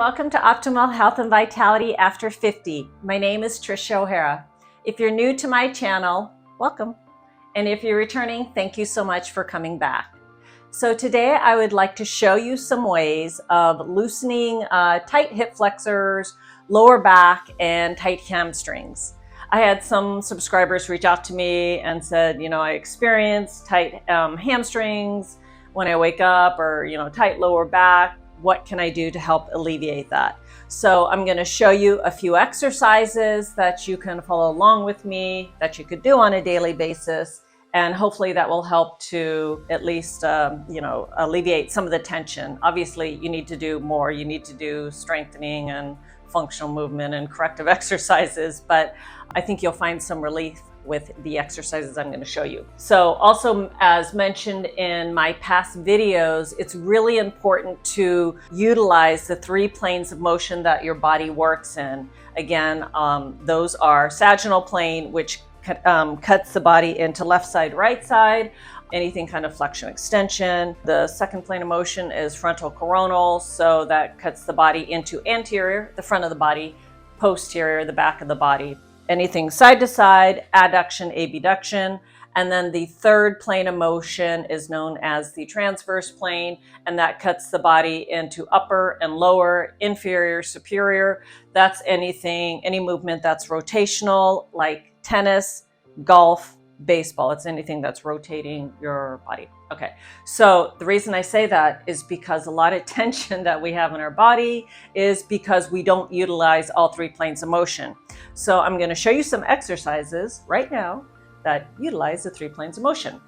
welcome to Optimal Health and Vitality After 50. My name is Tricia O'Hara. If you're new to my channel, welcome. And if you're returning, thank you so much for coming back. So today I would like to show you some ways of loosening tight hip flexors, lower back, and tight hamstrings. I had some subscribers reach out to me and said, I experience tight hamstrings when I wake up, or tight lower back. What can I do to help alleviate that? So I'm going to show you a few exercises that you can follow along with me, that you could do on a daily basis, and hopefully that will help to at least alleviate some of the tension. Obviously you need to do more. You need to do strengthening and functional movement and corrective exercises, but I think you'll find some relief with the exercises I'm going to show you. So also, as mentioned in my past videos, it's really important to utilize the 3 planes of motion that your body works in. Again, those are sagittal plane, which cuts the body into left side, right side, anything kind of flexion extension. The second plane of motion is frontal coronal, so that cuts the body into anterior, the front of the body, posterior, the back of the body. Anything side to side, adduction, abduction. And then the third plane of motion is known as the transverse plane, and that cuts the body into upper and lower, inferior, superior. That's any movement that's rotational, like tennis, golf, baseball. It's anything that's rotating your body. Okay, so the reason I say that is because a lot of tension that we have in our body is because we don't utilize all 3 planes of motion. So I'm going to show you some exercises right now that utilize the 3 planes of motion.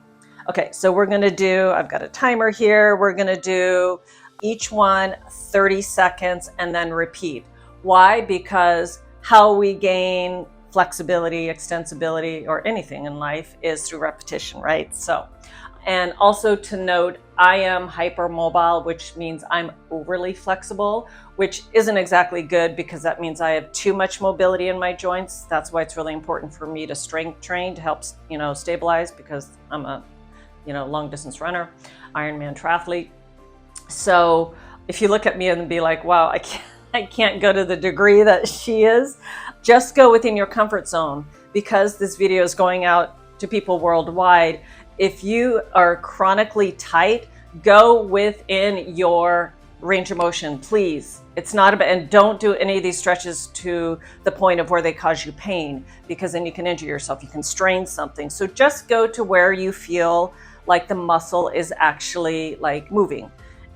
Okay, so we're going to do, I've got a timer here. We're going to do each one 30 seconds and then repeat. Why? Because how we gain flexibility, extensibility, or anything in life is through repetition, right? So, and also to note, I am hypermobile, which means I'm overly flexible, which isn't exactly good because that means I have too much mobility in my joints. That's why it's really important for me to strength train to help, stabilize, because I'm a, long distance runner, Ironman triathlete. So if you look at me and be like, wow, I can't go to the degree that she is, just go within your comfort zone, because this video is going out to people worldwide. If you are chronically tight, go within your range of motion, please. It's not about, and don't do any of these stretches to the point of where they cause you pain, because then you can injure yourself. You can strain something. So just go to where you feel like the muscle is actually like moving,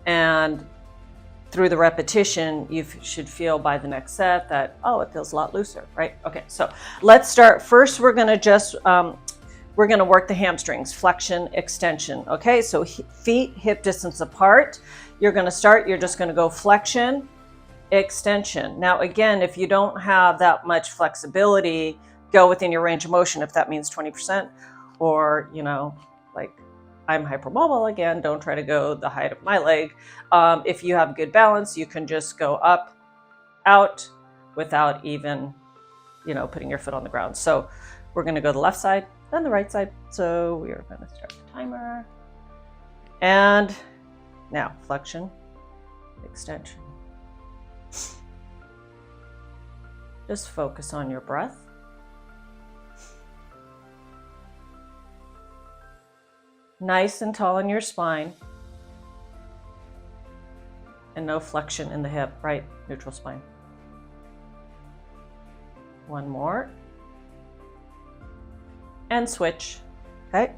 and through the repetition, you should feel by the next set that, oh, it feels a lot looser, right? Okay, so let's start. First, we're gonna just, we're gonna work the hamstrings, flexion, extension, okay? So feet hip distance apart. You're gonna start, you're just gonna go flexion, extension. Now, again, if you don't have that much flexibility, go within your range of motion, if that means 20%, or, like, I'm hypermobile, again, don't try to go the height of my leg. If you have good balance, you can just go up, out, without even, putting your foot on the ground. So we're gonna go the left side, then the right side. So we are gonna start the timer. And now, flexion, extension. Just focus on your breath. Nice and tall in your spine, and no flexion in the hip, right? Neutral spine. One more, and switch. Okay,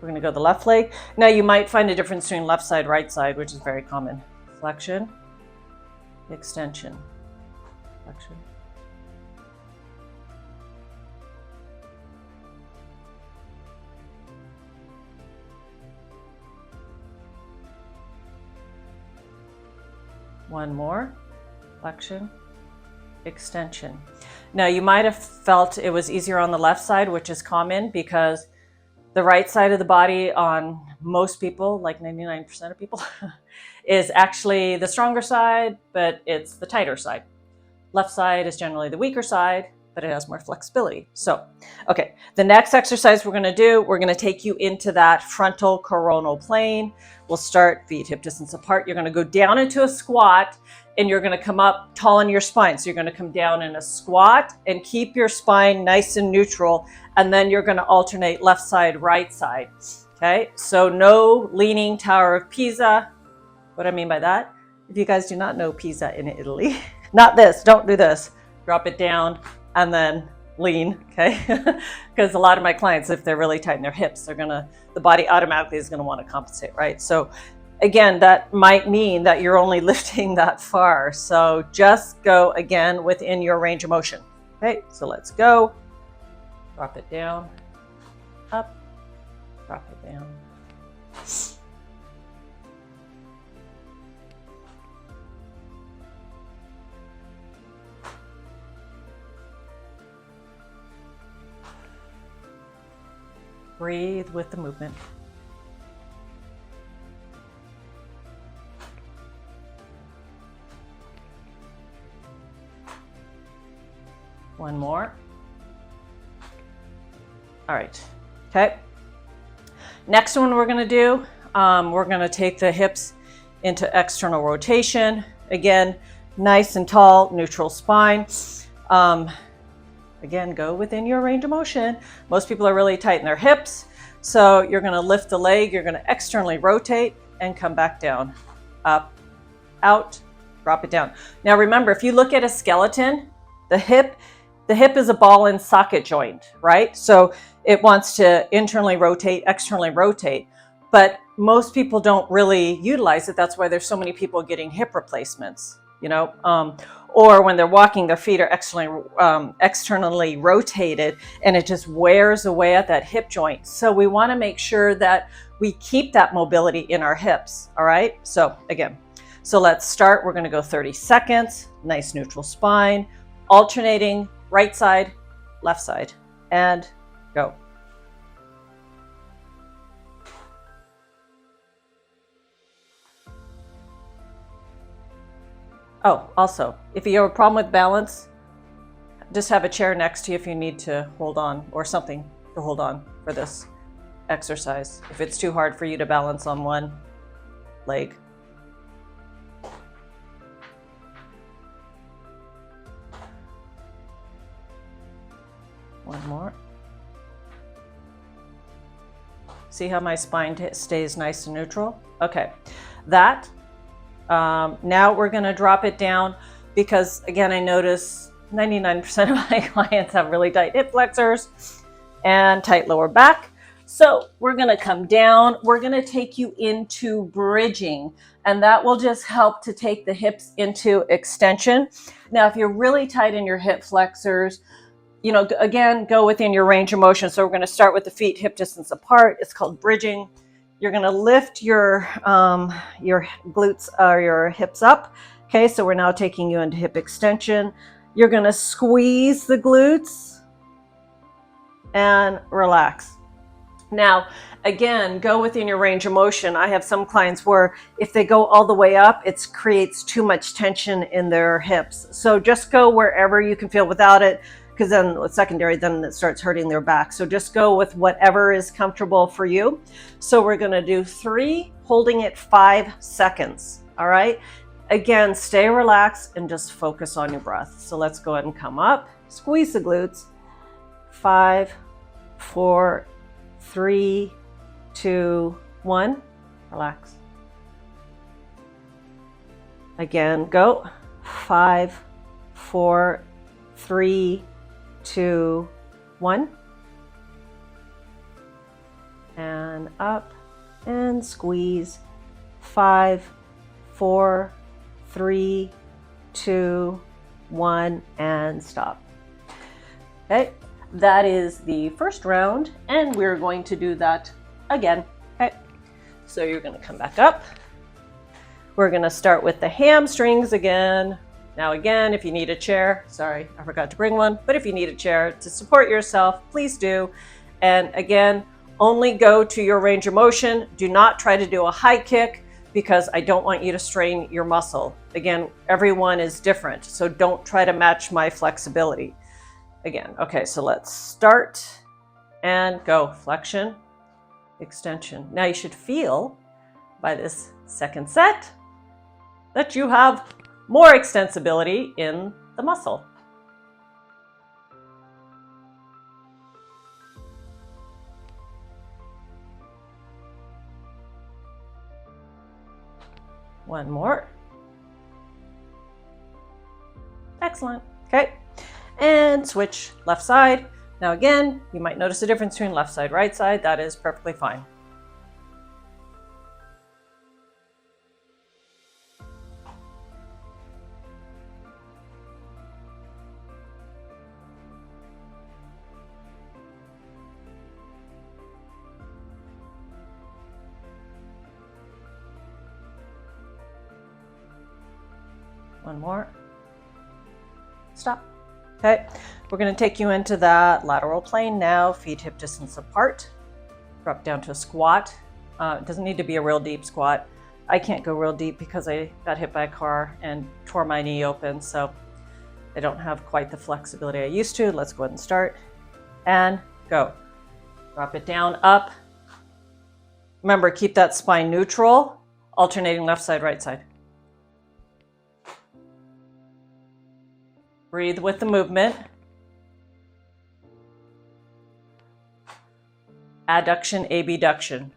we're gonna go the left leg. Now you might find a difference between left side, right side, which is very common. Flexion, extension, flexion. One more, flexion, extension. Now you might have felt it was easier on the left side, which is common because the right side of the body on most people, like 99% of people, is actually the stronger side, but it's the tighter side. Left side is generally the weaker side, but it has more flexibility. So, okay, the next exercise we're going to take you into that frontal coronal plane. We'll start feet hip distance apart. You're going to go down into a squat and you're going to come up tall in your spine. So you're going to come down in a squat and keep your spine nice and neutral. And then you're going to alternate left side, right side. Okay, so no leaning Tower of Pisa. What I mean by that, if you guys do not know Pisa in Italy, not this, don't do this. Drop it down and then lean, okay? Because a lot of my clients, if they're really tight in their hips, the body automatically is gonna wanna compensate, right? So again, that might mean that you're only lifting that far. So just go again within your range of motion. Okay, so let's go. Drop it down, up, drop it down. Breathe with the movement. One more. All right, okay. Next one we're gonna do, we're gonna take the hips into external rotation. Again, nice and tall, neutral spine. Again, go within your range of motion. Most people are really tight in their hips. So you're gonna lift the leg, you're gonna externally rotate and come back down, up, out, drop it down. Now remember, if you look at a skeleton, the hip is a ball and socket joint, right? So it wants to internally rotate, externally rotate, but most people don't really utilize it. That's why there's so many people getting hip replacements, or when they're walking, their feet are externally rotated and it just wears away at that hip joint. So we want to make sure that we keep that mobility in our hips. All right. So again, let's start. We're going to go 30 seconds, nice neutral spine, alternating right side, left side, and go. Oh, also, if you have a problem with balance, just have a chair next to you if you need to hold on, or something to hold on for this exercise, if it's too hard for you to balance on one leg. One more. See how my spine stays nice and neutral? Okay, now we're going to drop it down because, again, I notice 99% of my clients have really tight hip flexors and tight lower back. So we're going to come down. We're going to take you into bridging, and that will just help to take the hips into extension. Now, if you're really tight in your hip flexors, again, go within your range of motion. So we're going to start with the feet hip distance apart. It's called bridging. You're going to lift your glutes or your hips up. Okay, so we're now taking you into hip extension. You're going to squeeze the glutes and relax. Now, again, go within your range of motion. I have some clients where if they go all the way up, it creates too much tension in their hips. So just go wherever you can feel without it, because then with secondary, then it starts hurting their back. So just go with whatever is comfortable for you. So we're going to do 3, holding it 5 seconds. All right. Again, stay relaxed and just focus on your breath. So let's go ahead and come up, squeeze the glutes. 5, 4, 3, 2, 1. Relax. Again, go. 5, 4, 3, 2, 1. And up and squeeze. 5, 4, 3, 2, 1, and stop. Okay, that is the first round, and we're going to do that again. Okay, so you're going to come back up. We're going to start with the hamstrings again. Now again, if you need a chair, sorry, I forgot to bring one, but if you need a chair to support yourself, please do. And again, only go to your range of motion. Do not try to do a high kick because I don't want you to strain your muscle. Again, everyone is different, so don't try to match my flexibility. again. Okay, so let's start and go. Flexion, extension. Now you should feel by this second set that you have more extensibility in the muscle. One more. Excellent. Okay, and switch left side. Now again, you might notice a difference between left side, right side. That is perfectly fine. One more. Stop. Okay, we're going to take you into that lateral plane now, feet hip distance apart. Drop down to a squat. It doesn't need to be a real deep squat. I can't go real deep because I got hit by a car and tore my knee open, so I don't have quite the flexibility I used to. Let's go ahead and start and go. Drop it down, up. Remember, keep that spine neutral, alternating left side, right side. Breathe with the movement. Adduction, abduction.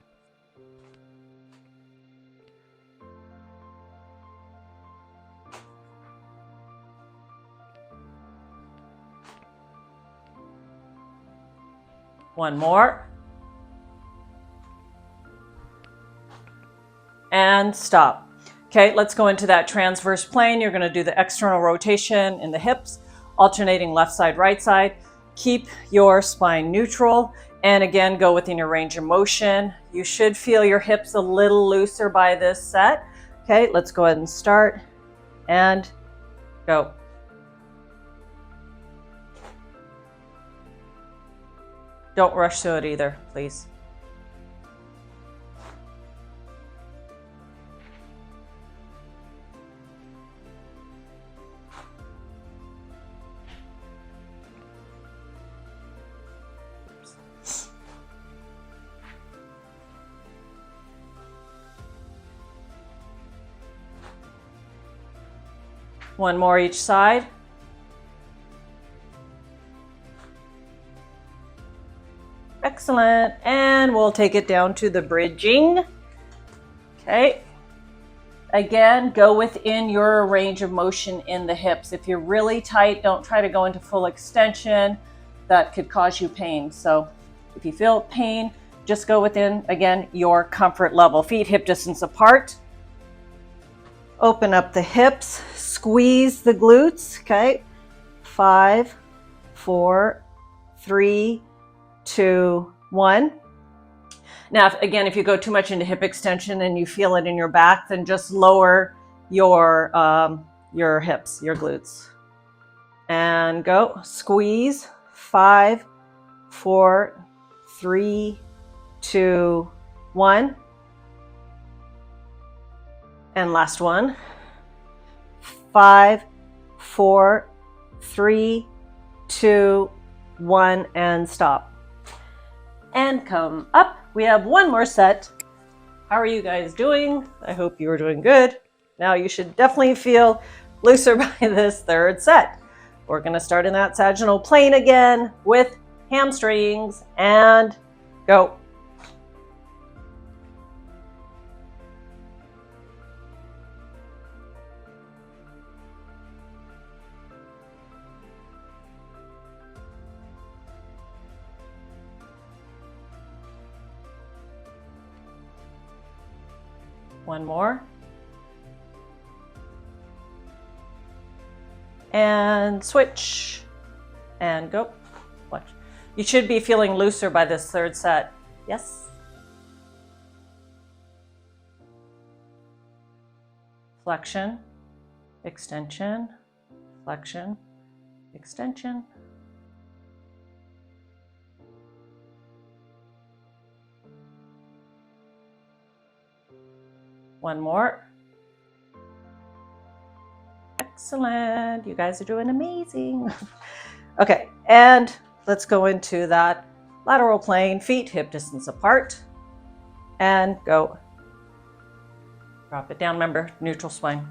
One more. And stop. Okay, let's go into that transverse plane. You're going to do the external rotation in the hips, alternating left side, right side. Keep your spine neutral. And again, go within your range of motion. You should feel your hips a little looser by this set. Okay, let's go ahead and start and go. Don't rush through it either, please. One more each side. Excellent. And we'll take it down to the bridging. Okay. Again, go within your range of motion in the hips. If you're really tight, don't try to go into full extension. That could cause you pain. So if you feel pain, just go within, again, your comfort level. Feet hip distance apart. Open up the hips, squeeze the glutes, okay? 5, 4, 3, 2, 1. Now, again, if you go too much into hip extension and you feel it in your back, then just lower your hips, your glutes. And go, squeeze, 5, 4, 3, 2, 1. And last one. 5, 4, 3, 2, 1, and stop. And come up. We have one more set. How are you guys doing? I hope you are doing good. Now you should definitely feel looser by this third set. We're going to start in that sagittal plane again with hamstrings and go. One more. And switch. And go. Watch. You should be feeling looser by this third set. Yes? Flexion, extension, flexion, extension. One more. Excellent. You guys are doing amazing. Okay, And let's go into that lateral plane, feet hip distance apart, and go. Drop it down, remember, neutral spine.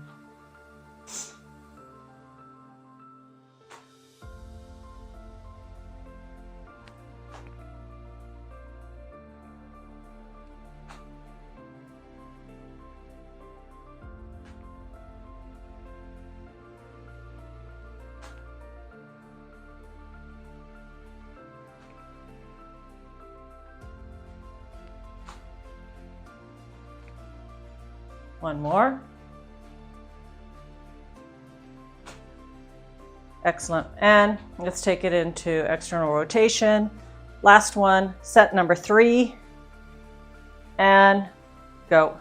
One more. Excellent. And let's take it into external rotation. Last one, set number 3, and go.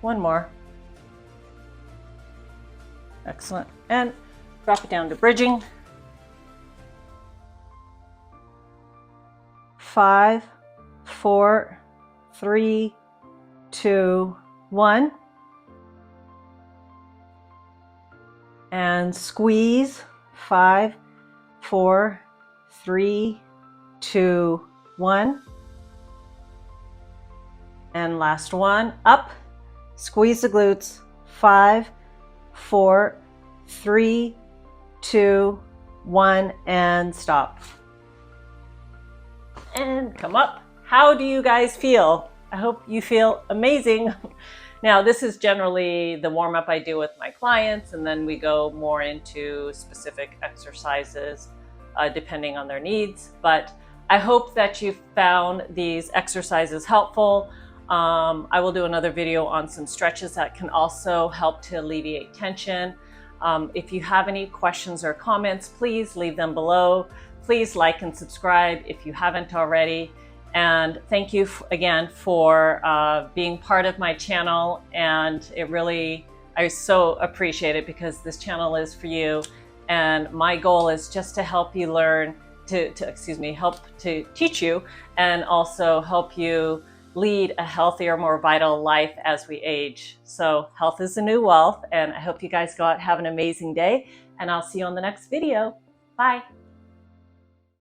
One more. Excellent. And drop it down to bridging. 5, 4, 3, 2, 1. And squeeze. 5, 4, 3, 2, 1. And last one, up. Squeeze the glutes. 5, 4, 3, 2, 1, and stop. And come up. How do you guys feel? I hope you feel amazing. Now, this is generally the warm-up I do with my clients, and then we go more into specific exercises depending on their needs. But I hope that you found these exercises helpful. I will do another video on some stretches that can also help to alleviate tension. If you have any questions or comments, please leave them below. Please like and subscribe if you haven't already. And thank you again for being part of my channel. And I so appreciate it, because this channel is for you. And my goal is just to help you learn, help to teach you, and also help you lead a healthier, more vital life as we age. So health is the new wealth, and I hope you guys go out, have an amazing day, and I'll see you on the next video. Bye.